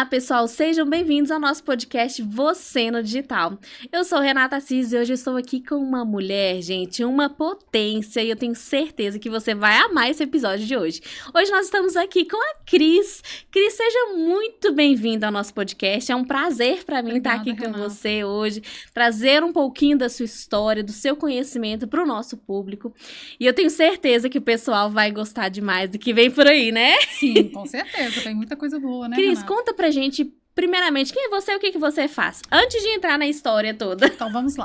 Olá, pessoal, sejam bem-vindos ao nosso podcast Você no Digital. Eu sou Renata Assis e hoje estou aqui com uma mulher, gente, uma potência, e eu tenho certeza que você vai amar esse episódio de hoje. Hoje nós estamos aqui com a Cris. Cris, seja muito bem-vinda ao nosso podcast. É um prazer para mim estar aqui com você hoje, trazer um pouquinho da sua história, do seu conhecimento para o nosso público. E eu tenho certeza que o pessoal vai gostar demais do que vem por aí, né? Sim, com certeza. Tem muita coisa boa, né, Cris, Renata? conta pra gente, primeiramente, quem é você e o que você faz? Antes de entrar na história toda. Então, vamos lá.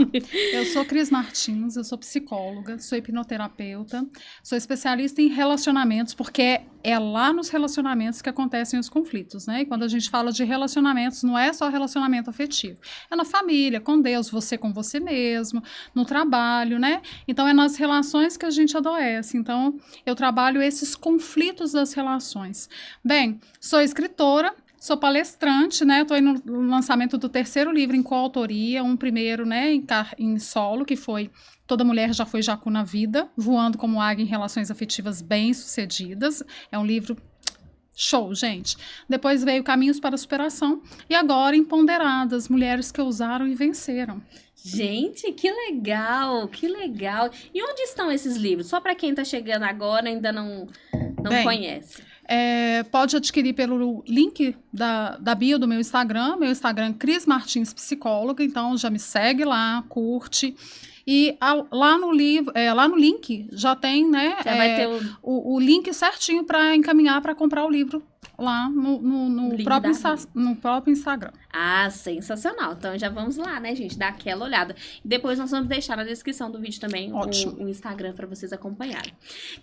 Eu sou Cris Martins, eu sou psicóloga, sou hipnoterapeuta, sou especialista em relacionamentos, porque é lá nos relacionamentos que acontecem os conflitos, né? E quando a gente fala de relacionamentos, não é só relacionamento afetivo. É na família, com Deus, você com você mesmo, no trabalho, né? Então, é nas relações que a gente adoece. Então, eu trabalho esses conflitos das relações. Bem, sou escritora, sou palestrante, né? Estou aí no lançamento do 3º livro em coautoria, um primeiro, né, em solo, que foi Toda Mulher Já Foi Jacu na Vida, Voando como Águia em Relações Afetivas Bem-Sucedidas. É um livro show, gente. Depois veio Caminhos para a Superação e agora Empoderadas, Mulheres que Ousaram e Venceram. Gente, que legal, que legal. E onde estão esses livros? Só para quem está chegando agora e ainda não conhece. Pode adquirir pelo link da bio do meu Instagram Cris Martins Psicóloga, então já me segue lá, curte. E lá no link já tem, né? Já vai ter o link certinho para encaminhar para comprar o livro lá no próprio Instagram. Ah, sensacional. Então já vamos lá, né, gente? Dar aquela olhada. E depois nós vamos deixar na descrição do vídeo também o Instagram para vocês acompanharem.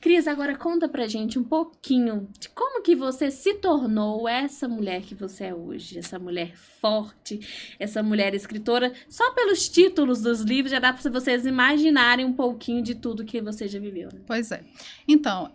Cris, agora conta pra gente um pouquinho de como que você se tornou essa mulher que você é hoje. Essa mulher forte, essa mulher escritora. Só pelos títulos dos livros já dá para vocês imaginarem um pouquinho de tudo que você já viveu, né? Pois é. Então,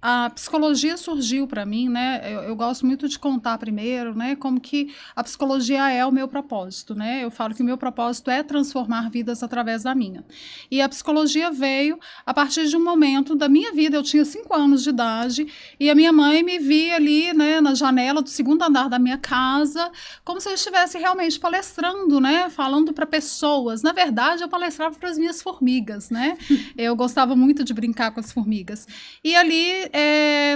a psicologia surgiu para mim, né? Eu gosto muito de contar primeiro, né? Como que a psicologia é o meu propósito, né? Eu falo que o meu propósito é transformar vidas através da minha. E a psicologia veio a partir de um momento da minha vida. Eu tinha 5 anos de idade e a minha mãe me via ali, né? Na janela do 2º andar da minha casa, como se eu estivesse realmente palestrando, né? Falando para pessoas. Na verdade, eu palestrava para as minhas formigas, né? Eu gostava muito de brincar com as formigas. E ali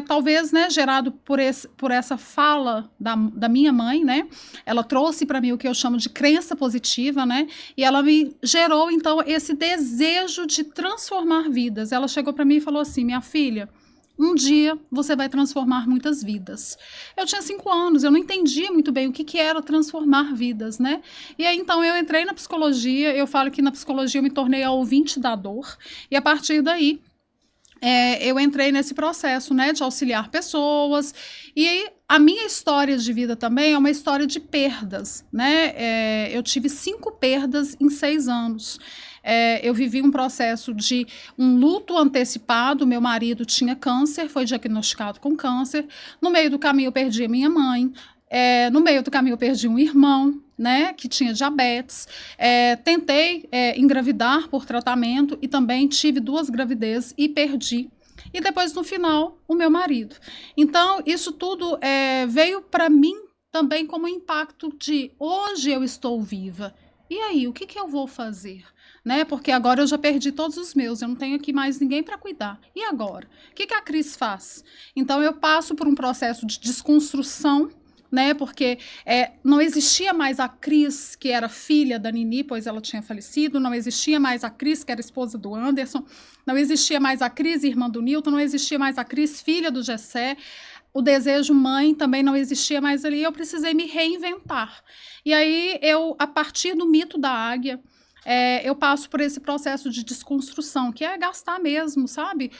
talvez, né, gerado por essa fala da minha mãe, né, ela trouxe para mim o que eu chamo de crença positiva, né, e ela me gerou, então, esse desejo de transformar vidas. Ela chegou para mim e falou assim: minha filha, um dia você vai transformar muitas vidas. Eu tinha 5 anos, eu não entendia muito bem o que era transformar vidas, né? E aí, então, eu entrei na psicologia, eu falo que na psicologia eu me tornei a ouvinte da dor, e a partir daí, eu entrei nesse processo, né, de auxiliar pessoas. E aí, a minha história de vida também é uma história de perdas, né? Eu tive 5 perdas em 6 anos. Eu vivi um processo de um luto antecipado. Meu marido tinha câncer, foi diagnosticado com câncer. No meio do caminho eu perdi a minha mãe. No meio do caminho eu perdi um irmão, né, que tinha diabetes. Tentei engravidar por tratamento e também tive 2 gravidezes e perdi. E depois, no final, o meu marido. Então, isso tudo veio para mim também como impacto de hoje eu estou viva. E aí, o que eu vou fazer? Né? Porque agora eu já perdi todos os meus, eu não tenho aqui mais ninguém para cuidar. E agora? O que a Cris faz? Então, eu passo por um processo de desconstrução, né, porque não existia mais a Cris, que era filha da Nini, pois ela tinha falecido, não existia mais a Cris, que era esposa do Anderson, não existia mais a Cris, irmã do Newton, não existia mais a Cris, filha do Gessé, o desejo mãe também não existia mais ali, eu precisei me reinventar. E aí, a partir do mito da águia, eu passo por esse processo de desconstrução, que é gastar mesmo, sabe?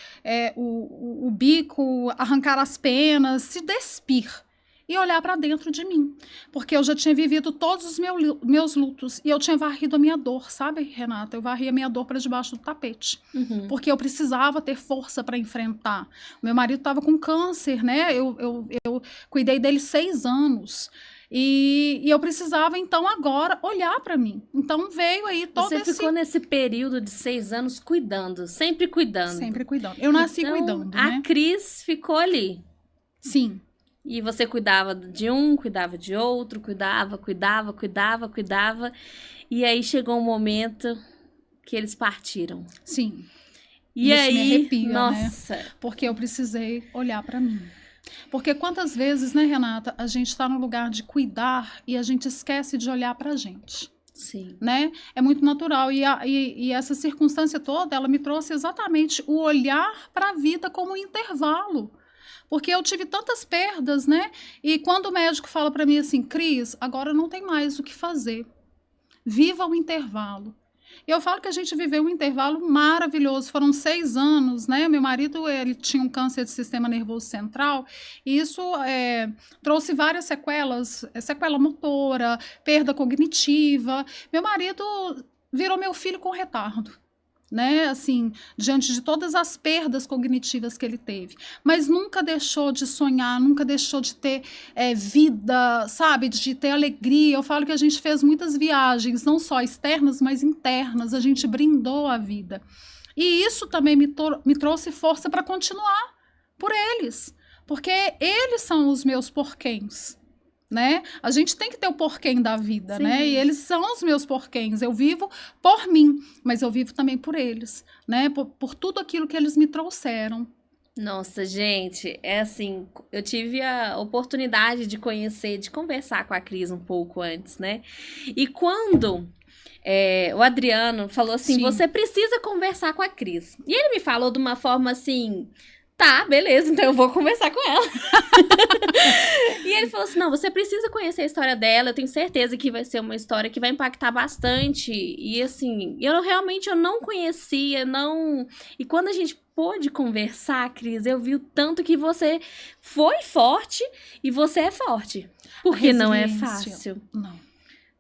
O bico, arrancar as penas, se despir. E olhar para dentro de mim, porque eu já tinha vivido todos os meus lutos e eu tinha varrido a minha dor, sabe, Renata? Eu varri a minha dor para debaixo do tapete, porque eu precisava ter força para enfrentar. Meu marido estava com câncer, né? Eu cuidei dele 6 anos. E eu precisava, então, agora olhar para mim. Então, veio aí todo Você ficou nesse período de 6 anos cuidando, sempre cuidando. Sempre cuidando. Eu nasci então, cuidando, a né? Cris ficou ali. Sim. E você cuidava de um, cuidava de outro, cuidava. E aí chegou um momento que eles partiram. Sim. E Isso aí, me arrepia, nossa, né? Porque eu precisei olhar para mim. Porque quantas vezes, né, Renata, a gente está no lugar de cuidar e a gente esquece de olhar para a gente. sim. Né? É muito natural. E essa circunstância toda, ela me trouxe exatamente o olhar para a vida como um intervalo. Porque eu tive tantas perdas, né? E quando o médico fala para mim assim, Cris, agora não tem mais o que fazer. Viva o intervalo. E eu falo que a gente viveu um intervalo maravilhoso. Foram 6 anos, né? Meu marido, ele tinha um câncer de sistema nervoso central. E isso trouxe várias sequelas. Sequela motora, perda cognitiva. Meu marido virou meu filho com retardo. Né, assim, diante de todas as perdas cognitivas que ele teve, mas nunca deixou de sonhar, nunca deixou de ter vida, sabe, de ter alegria. Eu falo que a gente fez muitas viagens, não só externas, mas internas, a gente brindou a vida, e isso também me trouxe força para continuar por eles, porque eles são os meus porquês. Né? A gente tem que ter o porquê da vida, Sim. né? E eles são os meus porquês. Eu vivo por mim, mas eu vivo também por eles, né? Por tudo aquilo que eles me trouxeram. Nossa, gente, é assim, eu tive a oportunidade de conhecer, de conversar com a Cris um pouco antes, né? E quando o Adriano falou assim, Sim. você precisa conversar com a Cris. E ele me falou de uma forma assim, tá, beleza, então eu vou conversar com ela. E ele falou assim, não, você precisa conhecer a história dela, eu tenho certeza que vai ser uma história que vai impactar bastante. E assim, eu não conhecia, não... E quando a gente pôde conversar, Cris, eu vi o tanto que você foi forte e você é forte. Porque não é fácil.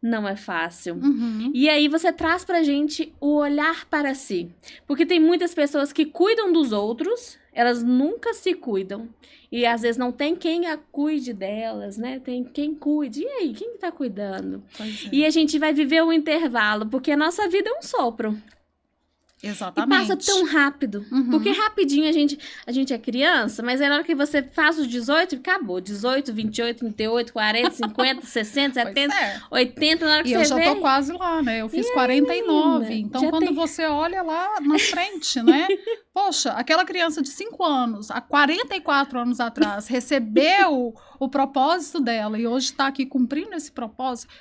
Não é fácil. Uhum. E aí você traz pra gente o olhar para si. Porque tem muitas pessoas que cuidam dos outros, elas nunca se cuidam. E às vezes não tem quem a cuide delas, né? Tem quem cuide. E aí, quem tá cuidando? Pois é. E a gente vai viver o intervalo, porque a nossa vida é um sopro. Exatamente. E passa tão rápido. Uhum. Porque rapidinho a gente é criança, mas é na hora que você faz os 18, acabou. 18, 28, 38, 40, 50, 60, 70, 80, na hora que e você eu já vê... tô quase lá, né? Eu fiz 49. menina, Então, já quando tem... você olha lá na frente, né? Poxa, aquela criança de 5 anos, há 44 anos atrás, recebeu o propósito dela e hoje tá aqui cumprindo esse propósito...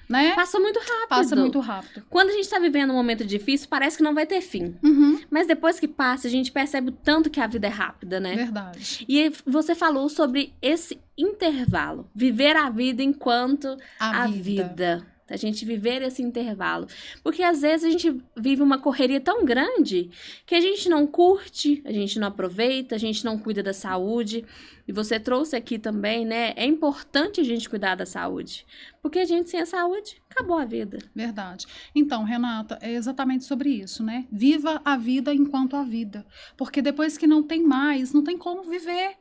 Né? Passa muito rápido. Passa muito rápido. Quando a gente tá vivendo um momento difícil, parece que não vai ter fim. Uhum. Mas depois que passa, a gente percebe o tanto que a vida é rápida, né? Verdade. E você falou sobre esse intervalo. Viver a vida enquanto a vida. A gente viver esse intervalo. Porque às vezes a gente vive uma correria tão grande que a gente não curte, a gente não aproveita, a gente não cuida da saúde. E você trouxe aqui também, né? É importante a gente cuidar da saúde. Porque a gente sem a saúde, acabou a vida. Verdade. Então, Renata, é exatamente sobre isso, né? Viva a vida enquanto a vida. Porque depois que não tem mais, não tem como viver.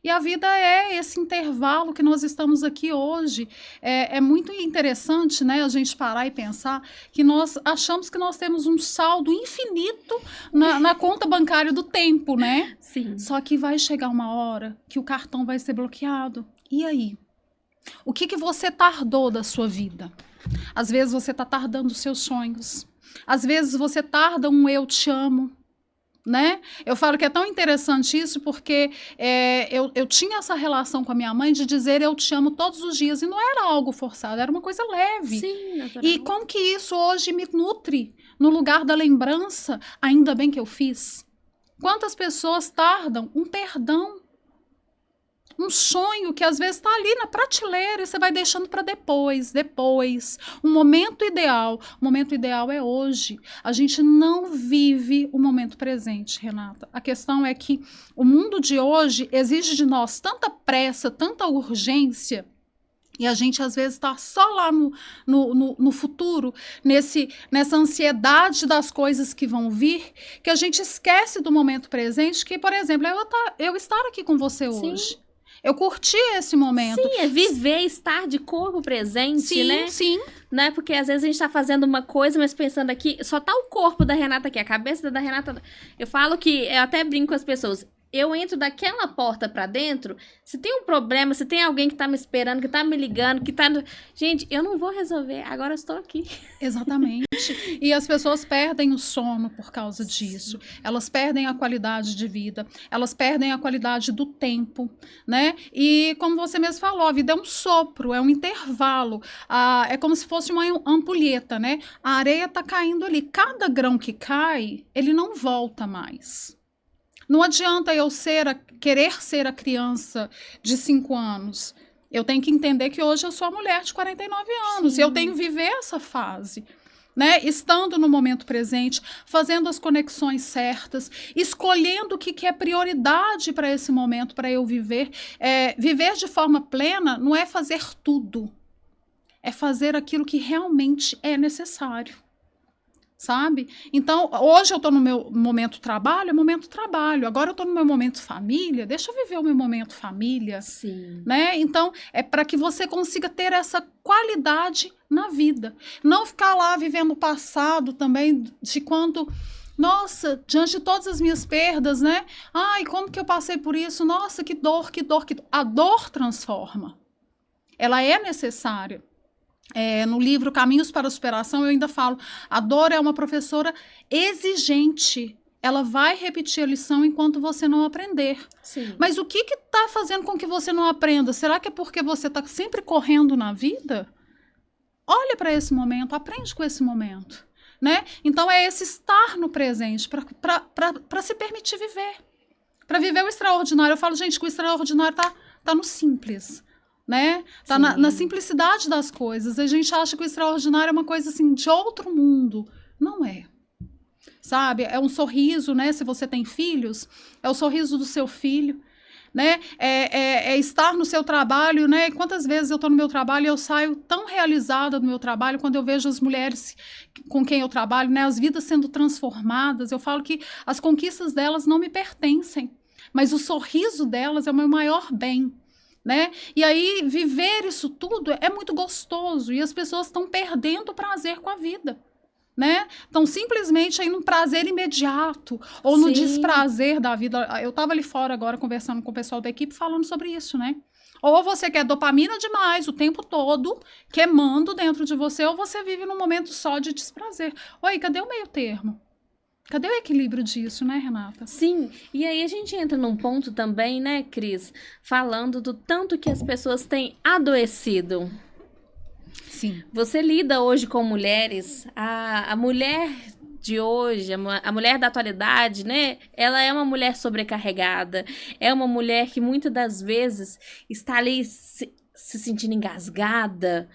E a vida é esse intervalo que nós estamos aqui hoje. É muito interessante, né, a gente parar e pensar que nós achamos que nós temos um saldo infinito na conta bancária do tempo, né? Sim. Só que vai chegar uma hora que o cartão vai ser bloqueado. E aí? O que você tardou da sua vida? Às vezes você está tardando os seus sonhos. Às vezes você tarda um eu te amo. Né? Eu falo que é tão interessante isso porque eu tinha essa relação com a minha mãe de dizer eu te amo todos os dias e não era algo forçado, era uma coisa leve. Sim, natural. E como que isso hoje me nutre no lugar da lembrança, ainda bem que eu fiz. Quantas pessoas tardam um perdão, um sonho que às vezes está ali na prateleira e você vai deixando para depois. Um momento ideal. O momento ideal é hoje. A gente não vive o momento presente, Renata. A questão é que o mundo de hoje exige de nós tanta pressa, tanta urgência, e a gente às vezes está só lá no futuro, nessa ansiedade das coisas que vão vir, que a gente esquece do momento presente, que, por exemplo, eu estar aqui com você hoje. Sim. Eu curti esse momento. Sim, é viver, estar de corpo presente, sim, né? Sim, Não é porque às vezes a gente tá fazendo uma coisa, mas pensando aqui, só tá o corpo da Renata aqui, a cabeça da Renata. Eu falo que, eu até brinco com as pessoas, eu entro daquela porta pra dentro, se tem um problema, se tem alguém que tá me esperando, que tá me ligando, que tá... Gente, eu não vou resolver, agora eu estou aqui. Exatamente. E as pessoas perdem o sono por causa disso. Elas perdem a qualidade de vida, elas perdem a qualidade do tempo, né? E como você mesmo falou, a vida é um sopro, é um intervalo. É como se fosse uma ampulheta, né? A areia tá caindo ali. Cada grão que cai, ele não volta mais. Não adianta eu querer ser a criança de 5 anos. Eu tenho que entender que hoje eu sou a mulher de 49 anos. Sim. E eu tenho que viver essa fase. Né? Estando no momento presente, fazendo as conexões certas, escolhendo o que é prioridade para esse momento, para eu viver. Viver de forma plena não é fazer tudo. É fazer aquilo que realmente é necessário. Sabe? Então, hoje eu estou no meu momento trabalho, é momento trabalho. Agora eu estou no meu momento família, deixa eu viver o meu momento família. Sim. Né? Então, é para que você consiga ter essa qualidade na vida. Não ficar lá vivendo o passado também, de quando... Nossa, diante de todas as minhas perdas, né? Ai, como que eu passei por isso? Nossa, que dor, que dor, que dor. A dor transforma. Ela é necessária. No livro Caminhos para a Superação, eu ainda falo, a dor é uma professora exigente. Ela vai repetir a lição enquanto você não aprender. Sim. Mas o que está fazendo com que você não aprenda? Será que é porque você está sempre correndo na vida? Olha para esse momento, aprende com esse momento. Né? Então, é esse estar no presente para se permitir viver. Para viver o extraordinário. Eu falo, gente, que o extraordinário tá no simples. Né? Tá na simplicidade das coisas. A gente acha que o extraordinário é uma coisa assim de outro mundo. Não é. Sabe? É um sorriso, né? Se você tem filhos, é o sorriso do seu filho, né? É estar no seu trabalho, né? Quantas vezes eu estou no meu trabalho e eu saio tão realizada do meu trabalho quando eu vejo as mulheres com quem eu trabalho, né? As vidas sendo transformadas. Eu falo que as conquistas delas não me pertencem, mas o sorriso delas é o meu maior bem. Né? E aí, viver isso tudo é muito gostoso e as pessoas estão perdendo o prazer com a vida. Né? Estão simplesmente aí num prazer imediato ou no desprazer da vida. Eu estava ali fora agora conversando com o pessoal da equipe falando sobre isso, né? Ou você quer dopamina demais o tempo todo, queimando dentro de você, ou você vive num momento só de desprazer. Oi, cadê o meio termo? Cadê o equilíbrio disso, né, Renata? Sim, e aí a gente entra num ponto também, né, Cris, falando do tanto que as pessoas têm adoecido. Sim. Você lida hoje com mulheres, a mulher de hoje, a mulher da atualidade, né, ela é uma mulher sobrecarregada, é uma mulher que muitas das vezes está ali se sentindo engasgada.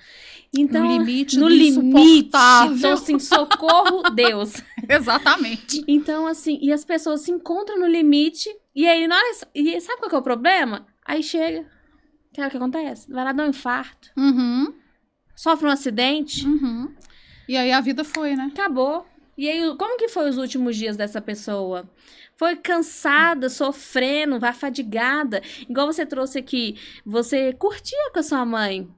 Então, no limite insuportável. Então, assim, socorro, Deus. Exatamente. Então, assim, e as pessoas se encontram no limite, e aí, e sabe qual que é o problema? Aí chega, que é o que acontece? Vai lá dar um infarto, sofre um acidente. E aí a vida foi, né? Acabou. E aí, como que foi os últimos dias dessa pessoa? Foi cansada, sofrendo, afadigada. Igual você trouxe aqui, você curtia com a sua mãe.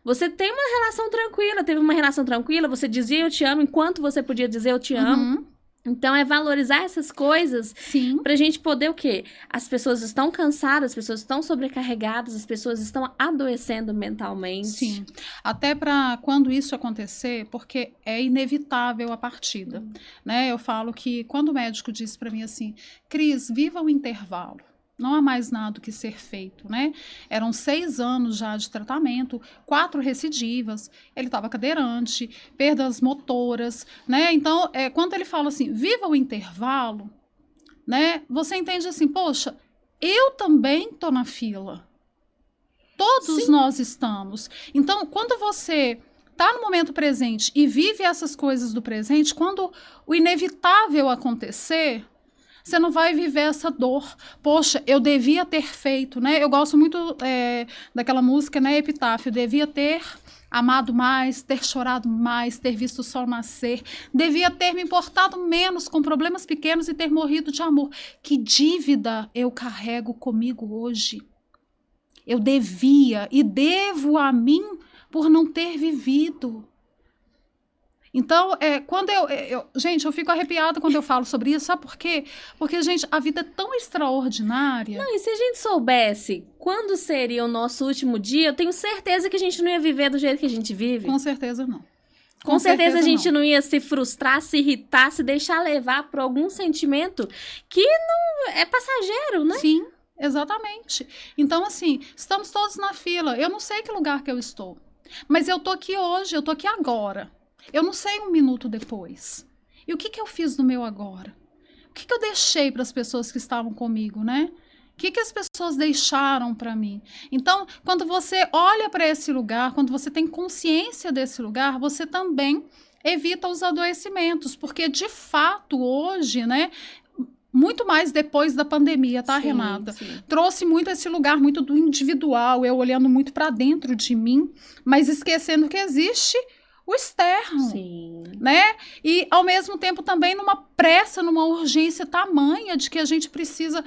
Você tem uma relação tranquila, teve uma relação tranquila, você dizia eu te amo enquanto você podia dizer eu te amo. Então, é valorizar essas coisas. Sim. Pra gente poder o quê? As pessoas estão cansadas, as pessoas estão sobrecarregadas, as pessoas estão adoecendo mentalmente. Sim. Até para quando isso acontecer, porque é inevitável a partida. Né? Eu falo que quando o médico disse para mim assim, Cris, viva o intervalo. Não há mais nada que ser feito, né? Eram 6 anos já de tratamento, 4 recidivas, ele estava cadeirante, perdas motoras, né? Então, quando ele fala assim, viva o intervalo, né? Você entende assim, poxa, eu também tô na fila. Todos nós estamos. Então, quando você está no momento presente e vive essas coisas do presente, quando o inevitável acontecer, você não vai viver essa dor. Poxa, eu devia ter feito, né? Eu gosto muito daquela música, né? Epitáfio. Devia ter amado mais, ter chorado mais, ter visto o sol nascer. Devia ter me importado menos com problemas pequenos e ter morrido de amor. Que dívida eu carrego comigo hoje? Eu devia e devo a mim por não ter vivido. Então, quando gente, eu fico arrepiada quando eu falo sobre isso, sabe por quê? Porque, gente, a vida é tão extraordinária. Não, e se a gente soubesse quando seria o nosso último dia, eu tenho certeza que a gente não ia viver do jeito que a gente vive. Com certeza não. Com certeza a gente não ia se frustrar, se irritar, se deixar levar por algum sentimento que não é passageiro, né? Sim, exatamente. Então, assim, estamos todos na fila. Eu não sei que lugar que eu estou, mas eu tô aqui hoje, eu tô aqui agora. Eu não sei um minuto depois. E o que eu fiz no meu agora? O que eu deixei para as pessoas que estavam comigo, né? O que as pessoas deixaram para mim? Então, quando você olha para esse lugar, quando você tem consciência desse lugar, você também evita os adoecimentos, porque de fato hoje, né, muito mais depois da pandemia, tá, Sim, Renata? sim. Trouxe muito esse lugar muito do individual, eu olhando muito para dentro de mim, mas esquecendo que existe o externo, Sim. né? E ao mesmo tempo também numa pressa, numa urgência tamanha de que a gente precisa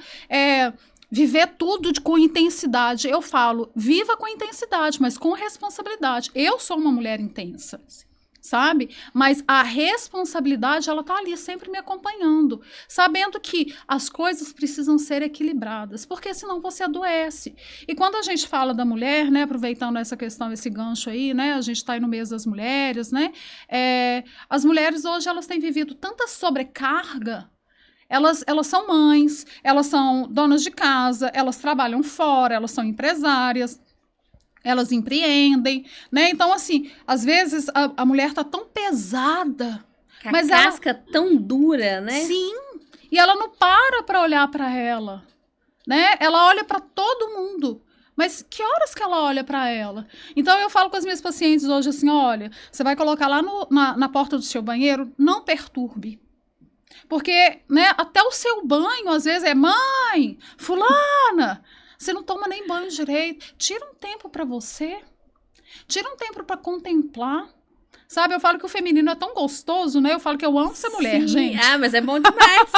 viver tudo com intensidade. Eu falo, viva com intensidade, mas com responsabilidade. Eu sou uma mulher intensa, sabe? Mas a responsabilidade, ela tá ali sempre me acompanhando, sabendo que as coisas precisam ser equilibradas, porque senão você adoece. E quando a gente fala da mulher, né, aproveitando essa questão, esse gancho aí, né, a gente tá aí no mês das mulheres, né, as mulheres hoje, elas têm vivido tanta sobrecarga. Elas são mães, elas são donas de casa, elas trabalham fora, elas são empresárias, elas empreendem, né? Então, assim, às vezes a mulher tá tão pesada, Mas a casca tão dura, né? Sim, e ela não para olhar para ela, né? Ela olha para todo mundo. Mas que horas que ela olha para ela? Então, eu falo com as minhas pacientes hoje assim, olha, você vai colocar lá na porta do seu banheiro, não perturbe. Porque, né, até o seu banho, às vezes, mãe, fulana, você não toma nem banho direito. Tira um tempo para você. Tira um tempo para contemplar. Sabe, eu falo que o feminino é tão gostoso, né? Eu falo que eu amo ser mulher, Sim. gente. Ah, mas é bom demais.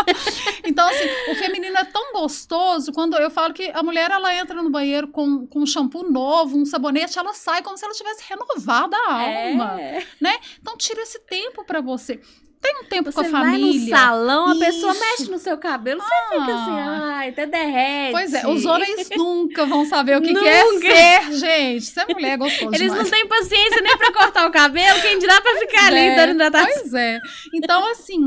Então, assim, o feminino é tão gostoso, quando eu falo que a mulher, ela entra no banheiro com um shampoo novo, um sabonete, ela sai como se ela tivesse renovada a alma, né? Então, tira esse tempo para você. Tem um tempo com a família. Você vai no salão, a pessoa mexe no seu cabelo, você fica assim, ai, até derrete. Pois é, os homens nunca vão saber o que é ser, gente. Ser mulher é gostoso Eles demais. não têm paciência nem pra cortar o cabelo, quem dirá pra ficar ali dando hidratação. Pois é. Então, assim,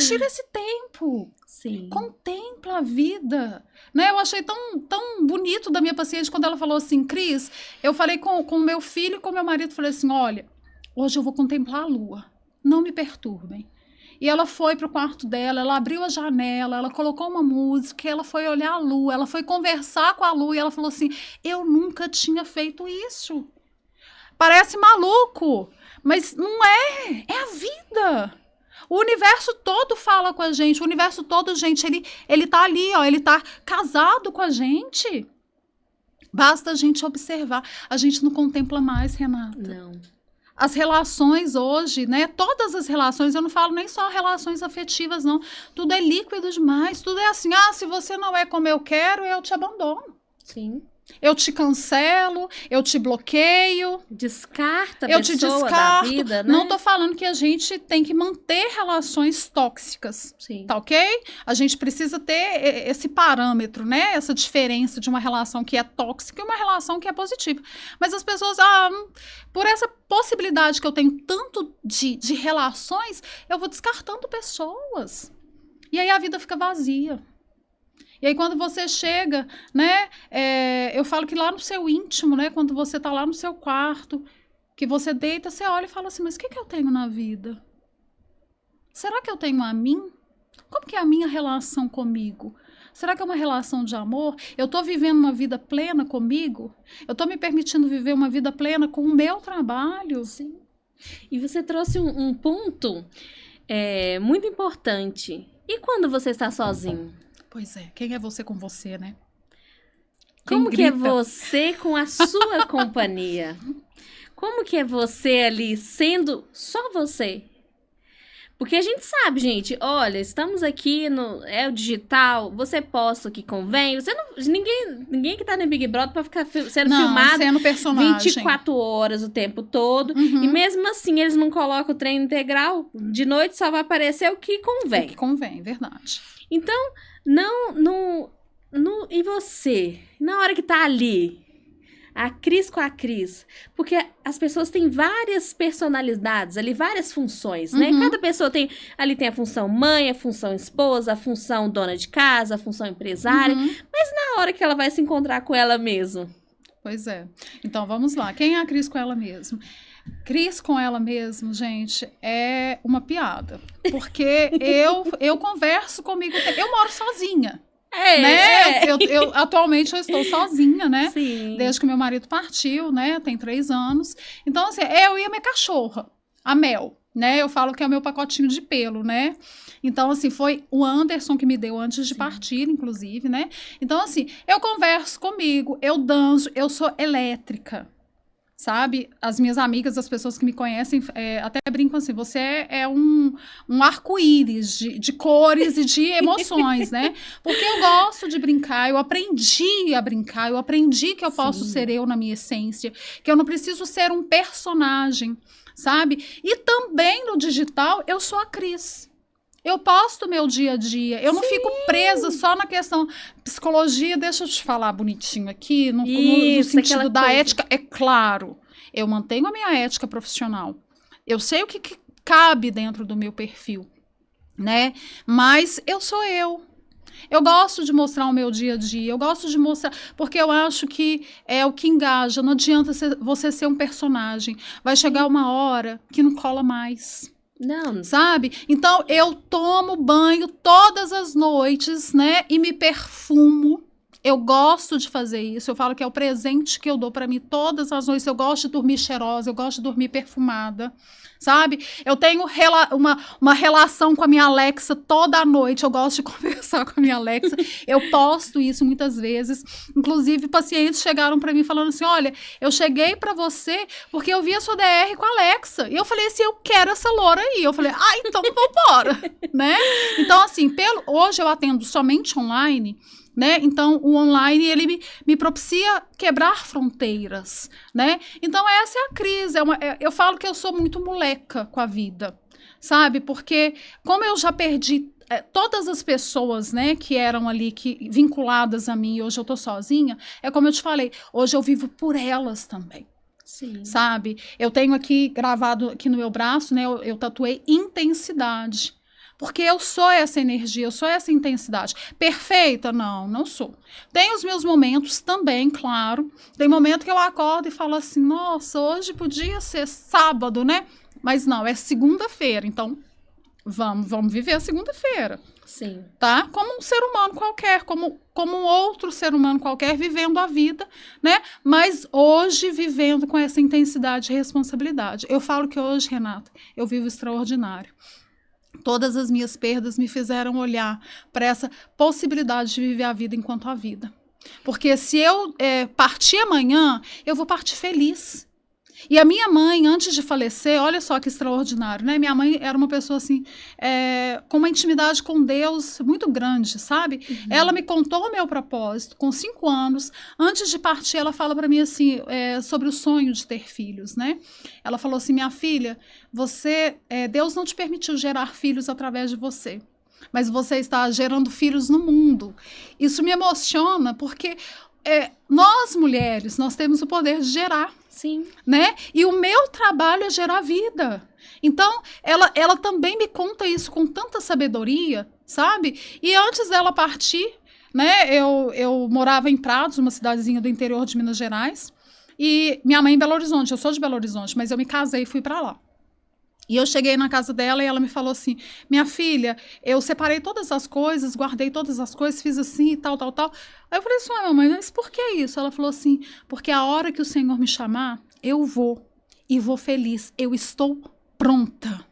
tira esse tempo. Sim. Contempla a vida. Né? Eu achei tão bonito da minha paciente quando ela falou assim, Cris, eu falei com o meu filho e com o meu marido, falei assim, olha, hoje eu vou contemplar a lua. Não me perturbem. E ela foi para o quarto dela, ela abriu a janela, ela colocou uma música, ela foi olhar a lua, ela foi conversar com a lua e ela falou assim, eu nunca tinha feito isso. Parece maluco, mas não é. É a vida. O universo todo fala com a gente, o universo todo, gente, ele tá ali, ó, ele tá casado com a gente. Basta a gente observar. A gente não contempla mais, Renata. Não. As relações hoje, né? Todas as relações, eu não falo nem só relações afetivas, não. Tudo é líquido demais. Tudo é assim, se você não é como eu quero, eu te abandono. Sim. Eu te cancelo, eu te bloqueio. Descarta a eu te pessoa descarto. da vida, né? Não tô falando que a gente tem que manter relações tóxicas. Sim. Tá ok? A gente precisa ter esse parâmetro, né? Essa diferença de uma relação que é tóxica e uma relação que é positiva. Mas as pessoas, por essa possibilidade que eu tenho tanto de relações, eu vou descartando pessoas. E aí a vida fica vazia. E aí, quando você chega, né, eu falo que lá no seu íntimo, né, quando você tá lá no seu quarto, que você deita, você olha e fala assim, mas o que eu tenho na vida? Será que eu tenho a mim? Como que é a minha relação comigo? Será que é uma relação de amor? Eu tô vivendo uma vida plena comigo? Eu tô me permitindo viver uma vida plena com o meu trabalho? Sim. E você trouxe um ponto muito importante. E quando você está sozinho? Pois é, quem é você com você, né? Como que é você com a sua companhia? Como que é você ali sendo só você? Porque a gente sabe, gente, olha, estamos aqui no o digital, você posta o que convém, você não, ninguém que tá no Big Brother pra ficar sendo filmado sendo personagem 24 horas o tempo todo, e mesmo assim eles não colocam o treino integral, de noite só vai aparecer o que convém. O que convém, verdade. Então, e você? Na hora que tá ali, a Cris com a Cris, porque as pessoas têm várias personalidades ali, várias funções, né? Cada pessoa tem a função mãe, a função esposa, a função dona de casa, a função empresária, mas na hora que ela vai se encontrar com ela mesma? Pois é. Então, vamos lá. Quem é a Cris com ela mesma? Cris com ela mesma, gente, é uma piada. Porque eu converso comigo, eu moro sozinha. Né? Atualmente eu estou sozinha, né? Sim. Desde que meu marido partiu, né? Tem 3 anos. Então, assim, eu e a minha cachorra, a Mel, né? Eu falo que é o meu pacotinho de pelo, né? Então, assim, foi o Anderson que me deu antes de partir, inclusive, né? Então, assim, eu converso comigo, eu danço, eu sou elétrica. Sabe? As minhas amigas, as pessoas que me conhecem, até brincam assim, você é um arco-íris de cores e de emoções, né? Porque eu gosto de brincar, eu aprendi a brincar, eu aprendi que eu posso ser eu na minha essência, que eu não preciso ser um personagem, sabe? E também no digital, eu sou a Cris. Eu posto meu dia a dia, eu não fico presa só na questão psicologia, deixa eu te falar bonitinho aqui, no sentido da ética, é claro, eu mantenho a minha ética profissional, eu sei o que cabe dentro do meu perfil, né, mas eu sou eu gosto de mostrar o meu dia a dia, eu gosto de mostrar, porque eu acho que é o que engaja, não adianta você ser um personagem, vai chegar uma hora que não cola mais. Não. Sabe? Então, eu tomo banho todas as noites, né? E me perfumo. Eu gosto de fazer isso. Eu falo que é o presente que eu dou pra mim todas as noites. Eu gosto de dormir cheirosa, eu gosto de dormir perfumada. Sabe? Eu tenho uma relação com a minha Alexa toda noite. Eu gosto de conversar com a minha Alexa. Eu posto isso muitas vezes. Inclusive, pacientes chegaram para mim falando assim, olha, eu cheguei para você porque eu vi a sua DR com a Alexa. E eu falei assim, eu quero essa loura aí. Eu falei, então vambora. Né? Então, assim, hoje eu atendo somente online, né? Então, o online, ele me propicia quebrar fronteiras, né? Então, essa é a crise. Eu falo que eu sou muito moleca com a vida, sabe? Porque, como eu já perdi todas as pessoas, né, que eram ali vinculadas a mim, e hoje eu tô sozinha, é como eu te falei, hoje eu vivo por elas também. Sim. Sabe? Eu tenho aqui, gravado aqui no meu braço, né? Eu tatuei intensidade. Porque eu sou essa energia, eu sou essa intensidade. Perfeita? Não sou. Tem os meus momentos também, claro. Tem momento que eu acordo e falo assim, nossa, hoje podia ser sábado, né? Mas não, é segunda-feira, então vamos viver a segunda-feira. Sim. Tá? Como um ser humano qualquer, como um outro ser humano qualquer, vivendo a vida, né? Mas hoje vivendo com essa intensidade e responsabilidade. Eu falo que hoje, Renata, eu vivo extraordinário. Todas as minhas perdas me fizeram olhar para essa possibilidade de viver a vida enquanto a vida. Porque se eu partir amanhã, eu vou partir feliz. E a minha mãe, antes de falecer, olha só que extraordinário, né? Minha mãe era uma pessoa assim, com uma intimidade com Deus muito grande, sabe? Uhum. Ela me contou o meu propósito com 5 anos. Antes de partir, ela fala para mim assim, sobre o sonho de ter filhos, né? Ela falou assim, minha filha, Deus não te permitiu gerar filhos através de você. Mas você está gerando filhos no mundo. Isso me emociona porque nós mulheres, nós temos o poder de gerar. Sim. Né? E o meu trabalho é gerar vida. Então, ela também me conta isso com tanta sabedoria, sabe? E antes dela partir, né? Eu morava em Prados, uma cidadezinha do interior de Minas Gerais. E minha mãe em Belo Horizonte, eu sou de Belo Horizonte, mas eu me casei e fui para lá. E eu cheguei na casa dela e ela me falou assim, minha filha, eu separei todas as coisas, guardei todas as coisas, fiz assim e tal. Aí eu falei assim, mamãe, mas por que isso? Ela falou assim, porque a hora que o Senhor me chamar, eu vou, e vou feliz, eu estou pronta.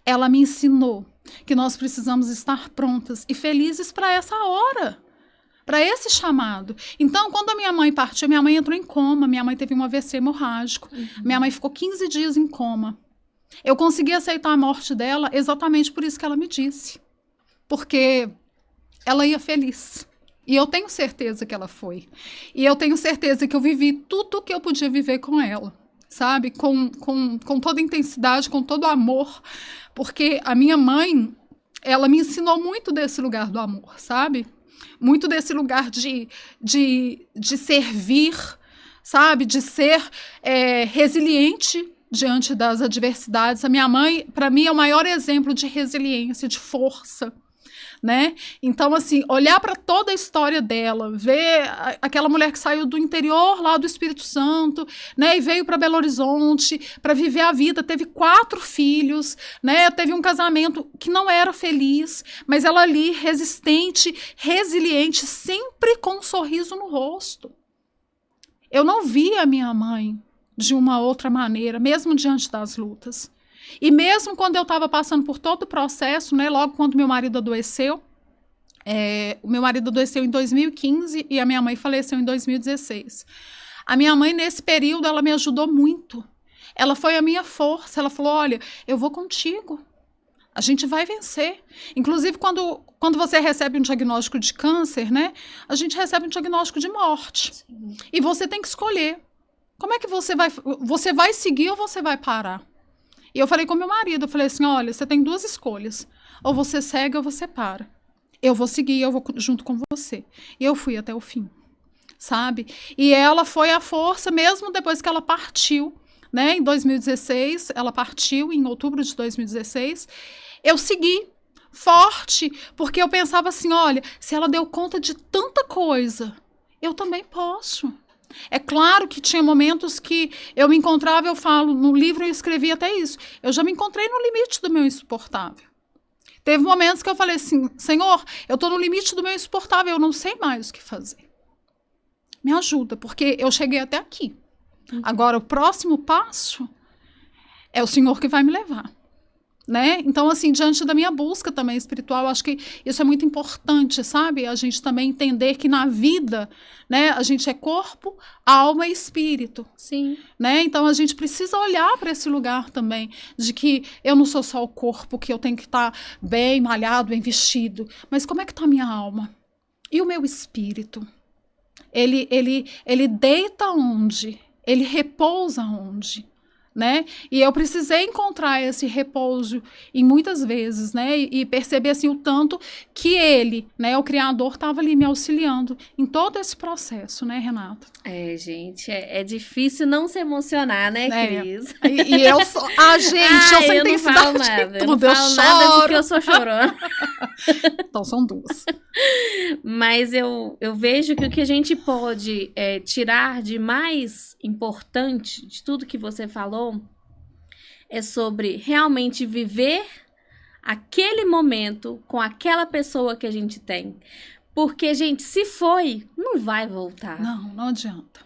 Ela me ensinou que nós precisamos estar prontas e felizes para essa hora, para esse chamado. Então, quando a minha mãe partiu, minha mãe entrou em coma, minha mãe teve um AVC hemorrágico, minha mãe ficou 15 dias em coma. Eu consegui aceitar a morte dela exatamente por isso que ela me disse. Porque ela ia feliz. E eu tenho certeza que ela foi. E eu tenho certeza que eu vivi tudo o que eu podia viver com ela. Sabe? Com toda intensidade, com todo amor. Porque a minha mãe, ela me ensinou muito desse lugar do amor, sabe? Muito desse lugar de servir, sabe? De ser resiliente diante das adversidades. A minha mãe, para mim, é o maior exemplo de resiliência, de força, né? Então, assim, olhar para toda a história dela, ver aquela mulher que saiu do interior lá do Espírito Santo, né, e veio para Belo Horizonte para viver a vida, teve 4 filhos, né, teve um casamento que não era feliz, mas ela ali, resistente, resiliente, sempre com um sorriso no rosto. Eu não via a minha mãe de uma outra maneira, mesmo diante das lutas. E mesmo quando eu estava passando por todo o processo, né, logo quando meu marido adoeceu, o meu marido adoeceu em 2015 e a minha mãe faleceu em 2016. A minha mãe, nesse período, ela me ajudou muito. Ela foi a minha força. Ela falou, olha, eu vou contigo. A gente vai vencer. Inclusive, quando você recebe um diagnóstico de câncer, né, a gente recebe um diagnóstico de morte. Sim. E você tem que escolher. Como é que você vai seguir ou você vai parar? E eu falei com meu marido, eu falei assim, olha, você tem 2 escolhas. Ou você segue ou você para. Eu vou seguir, eu vou junto com você. E eu fui até o fim, sabe? E ela foi a força, mesmo depois que ela partiu, né? Em 2016, ela partiu em outubro de 2016. Eu segui forte, porque eu pensava assim, olha, se ela deu conta de tanta coisa, eu também posso. É claro que tinha momentos que eu me encontrava, eu falo, no livro eu escrevi até isso, eu já me encontrei no limite do meu insuportável. Teve momentos que eu falei assim, Senhor, eu estou no limite do meu insuportável, eu não sei mais o que fazer. Me ajuda, porque eu cheguei até aqui. Agora, o próximo passo é o Senhor que vai me levar. Né? Então, assim, diante da minha busca também espiritual, acho que isso é muito importante, sabe? A gente também entender que na vida, né, a gente é corpo, alma e espírito. Sim. Né? Então, a gente precisa olhar para esse lugar também, de que eu não sou só o corpo, que eu tenho que estar bem malhado, bem vestido, mas como é que está a minha alma? E o meu espírito? Ele deita onde? Ele repousa onde? Né? E eu precisei encontrar esse repouso em muitas vezes, né? E perceber assim o tanto que ele, né, o Criador, estava ali me auxiliando em todo esse processo, né, Renata? Gente, é difícil não se emocionar, né, Cris? E eu sou... gente, eu sou eu não falo nada. Eu não falo nada porque eu sou chorona. Então, são 2. Mas eu vejo que o que a gente pode tirar de mais importante de tudo que você falou é sobre realmente viver aquele momento com aquela pessoa que a gente tem. Porque, gente, se foi, não vai voltar. Não adianta.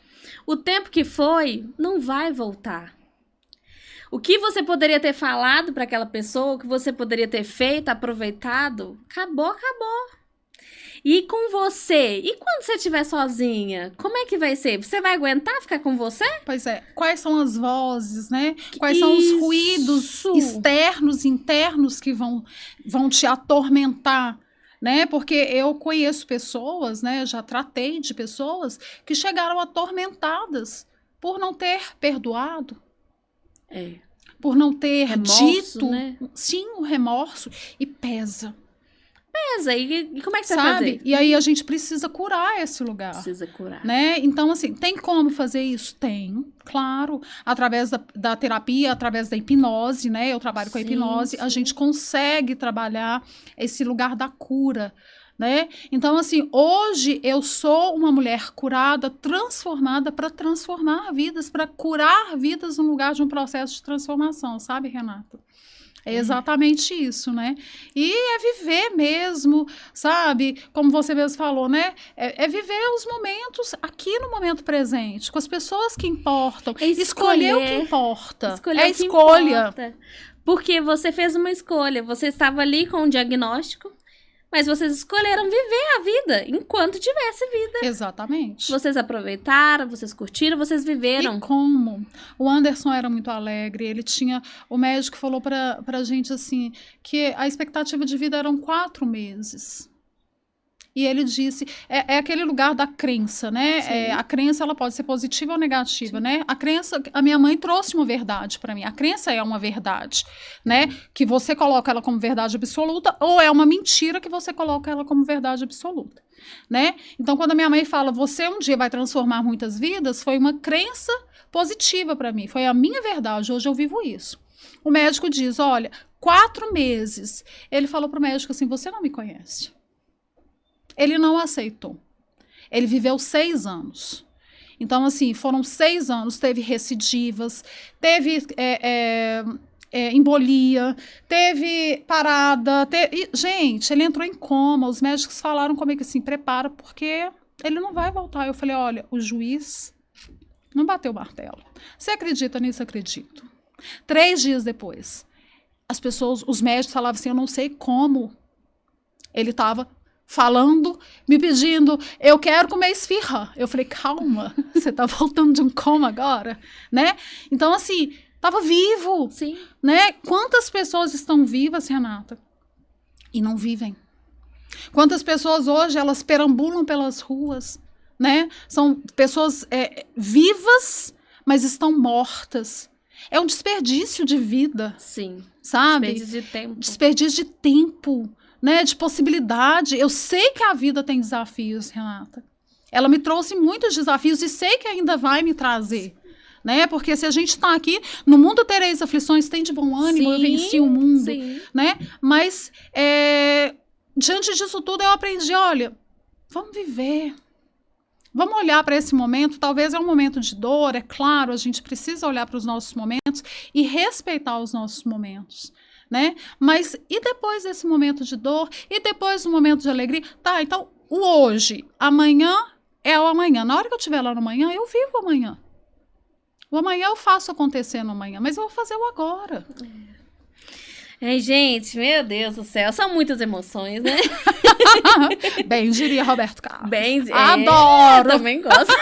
O tempo que foi, não vai voltar. O que você poderia ter falado para aquela pessoa, o que você poderia ter feito, aproveitado, acabou. E com você? E quando você estiver sozinha? Como é que vai ser? Você vai aguentar ficar com você? Pois é. Quais são as vozes, né? Quais são os ruídos externos, internos que vão te atormentar, né? Porque eu conheço pessoas, né? Já tratei de pessoas que chegaram atormentadas por não ter perdoado. Por não ter remorso, dito. Né? Sim, o remorso. E pesa. E como é que você vai fazer? E aí a gente precisa curar esse lugar. Precisa curar. Né? Então, assim, tem como fazer isso? Tem, claro. Através da terapia, através da hipnose, né? Eu trabalho com a hipnose. A gente consegue trabalhar esse lugar da cura, né? Então, assim, hoje eu sou uma mulher curada, transformada para transformar vidas, para curar vidas no lugar de um processo de transformação, sabe, Renata? É exatamente isso, né? E é viver mesmo, sabe? Como você mesmo falou, né? É viver os momentos aqui no momento presente, com as pessoas que importam. Escolher o que importa. Escolher o que importa. Porque você fez uma escolha. Você estava ali com um diagnóstico, Mas vocês escolheram viver a vida enquanto tivesse vida. Exatamente. Vocês aproveitaram, vocês curtiram, vocês viveram. E como? O Anderson era muito alegre, ele tinha... O médico falou pra gente assim, que a expectativa de vida eram 4 meses. E ele disse, é aquele lugar da crença, né? A crença, ela pode ser positiva ou negativa, né? A crença, a minha mãe trouxe uma verdade para mim. A crença é uma verdade, né? Que você coloca ela como verdade absoluta, ou é uma mentira que você coloca ela como verdade absoluta, né? Então, quando a minha mãe fala, você um dia vai transformar muitas vidas, foi uma crença positiva para mim. Foi a minha verdade, hoje eu vivo isso. O médico diz, olha, 4 meses. Ele falou pro médico assim, você não me conhece. Ele não aceitou. Ele viveu 6 anos. Então, assim, foram 6 anos, teve recidivas, teve embolia, teve parada. Gente, ele entrou em coma. Os médicos falaram comigo assim, prepara, porque ele não vai voltar. Eu falei, olha, o juiz não bateu o martelo. Você acredita nisso? Acredito. 3 dias depois, os médicos falavam assim, eu não sei como ele estava falando, me pedindo, eu quero comer esfirra. Eu falei, calma, você tá voltando de um coma agora, né? Então, assim, tava vivo. Sim. Né? Quantas pessoas estão vivas, Renata, e não vivem? Quantas pessoas hoje, elas perambulam pelas ruas, né? São pessoas vivas, mas estão mortas. É um desperdício de vida. Sim. Sabe? Desperdício de tempo. Desperdício de tempo. Né, de possibilidade. Eu sei que a vida tem desafios, Renata. Ela me trouxe muitos desafios e sei que ainda vai me trazer. Né? Porque se a gente está aqui, no mundo tereis aflições, tem de bom ânimo, sim, eu venci o mundo. Sim. Né? Mas, diante disso tudo, eu aprendi, olha, vamos viver. Vamos olhar para esse momento, talvez é um momento de dor, é claro, a gente precisa olhar para os nossos momentos e respeitar os nossos momentos. Né? Mas e depois desse momento de dor? E depois do momento de alegria? Tá, então o hoje, amanhã é o amanhã. Na hora que eu estiver lá no amanhã, eu vivo o amanhã. O amanhã eu faço acontecer no amanhã, mas eu vou fazer o agora. Gente, meu Deus do céu, são muitas emoções, né? Bem, diria Roberto Carlos. Adoro! Também gosto.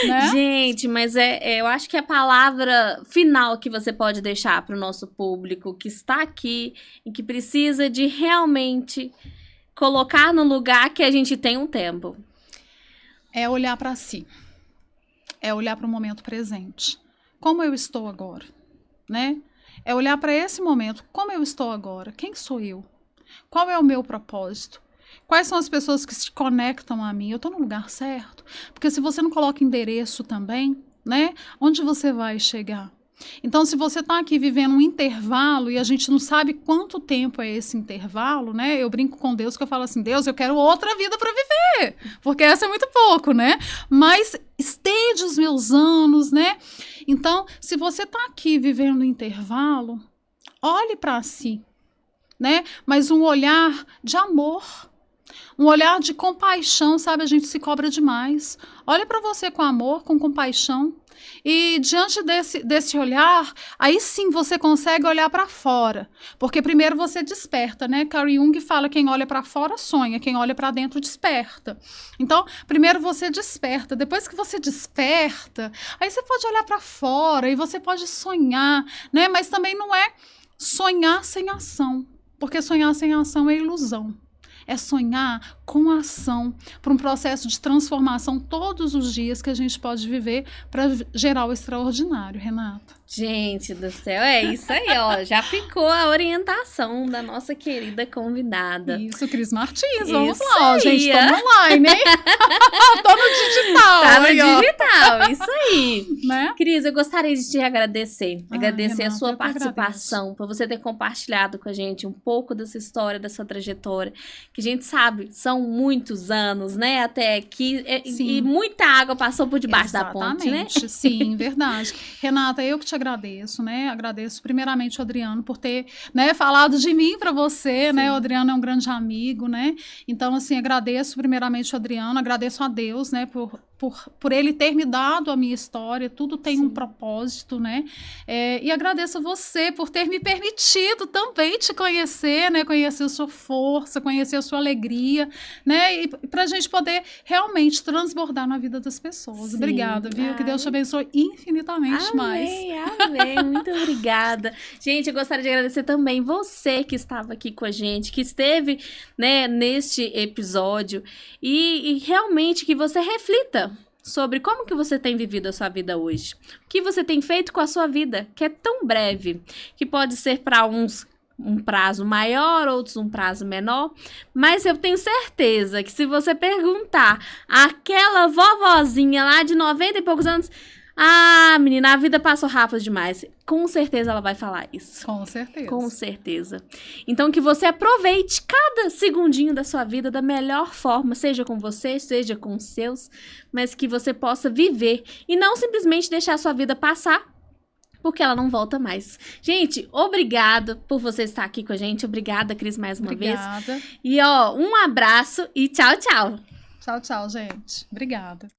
Né? Gente, mas eu acho que a palavra final que você pode deixar para o nosso público que está aqui e que precisa de realmente colocar no lugar que a gente tem um tempo. É olhar para si. É olhar para o momento presente. Como eu estou agora, né? É olhar para esse momento. Como eu estou agora? Quem sou eu? Qual é o meu propósito? Quais são as pessoas que se conectam a mim? Eu estou no lugar certo? Porque se você não coloca endereço também, né? Onde você vai chegar? Então, se você está aqui vivendo um intervalo e a gente não sabe quanto tempo é esse intervalo, né? Eu brinco com Deus que eu falo assim, Deus, eu quero outra vida para viver, porque essa é muito pouco, né? Mas estende os meus anos, né? Então, se você está aqui vivendo um intervalo, olhe para si, né? Mas um olhar de amor, um olhar de compaixão, sabe? A gente se cobra demais. Olha para você com amor, com compaixão. E diante desse olhar, aí sim você consegue olhar para fora. Porque primeiro você desperta, né? Carl Jung fala, quem olha para fora sonha, quem olha para dentro desperta. Então, primeiro você desperta. Depois que você desperta, aí você pode olhar para fora e você pode sonhar, né? Mas também não é sonhar sem ação. Porque sonhar sem ação é ilusão. É sonhar com ação, para um processo de transformação todos os dias que a gente pode viver para gerar o extraordinário, Renata. Gente do céu, é isso aí, ó. Já ficou a orientação da nossa querida convidada. Isso, Cris Martins, vamos Isso lá, aí, gente, estamos online, hein? Tô no digital. Tá no aí, ó. digital, isso aí. Né? Cris, eu gostaria de te agradecer. Agradecer Renata, a sua eu que participação, por você ter compartilhado com a gente um pouco dessa história, da sua trajetória, que a gente sabe, são muitos anos, né, até aqui, e muita água passou por debaixo da ponte, né? Sim, verdade. Renata, eu que te agradeço, né? Agradeço primeiramente o Adriano por ter, né, falado de mim para você, Sim. né? O Adriano é um grande amigo, né? Então, assim, agradeço primeiramente o Adriano, agradeço a Deus, né, por por ele ter me dado a minha história, tudo tem um propósito, né? E agradeço a você por ter me permitido também te conhecer, né? Conhecer a sua força, conhecer a sua alegria, né? E para a gente poder realmente transbordar na vida das pessoas. Sim. Obrigada, viu? Que Deus te abençoe infinitamente mais. Amém, muito obrigada. Gente, eu gostaria de agradecer também você que estava aqui com a gente, que esteve, né, neste episódio e realmente que você reflita sobre como que você tem vivido a sua vida hoje. O que você tem feito com a sua vida, que é tão breve, que pode ser para uns um prazo maior, outros um prazo menor, mas eu tenho certeza que se você perguntar àquela vovozinha lá de 90 e poucos anos, ah, menina, a vida passou rápido demais. Com certeza ela vai falar isso. Com certeza. Com certeza. Então que você aproveite cada segundinho da sua vida da melhor forma, seja com você, seja com os seus, mas que você possa viver e não simplesmente deixar a sua vida passar, porque ela não volta mais. Gente, obrigada por você estar aqui com a gente. Obrigada, Cris, mais uma vez. Obrigada. E, ó, um abraço e tchau, tchau. Tchau, tchau, gente. Obrigada.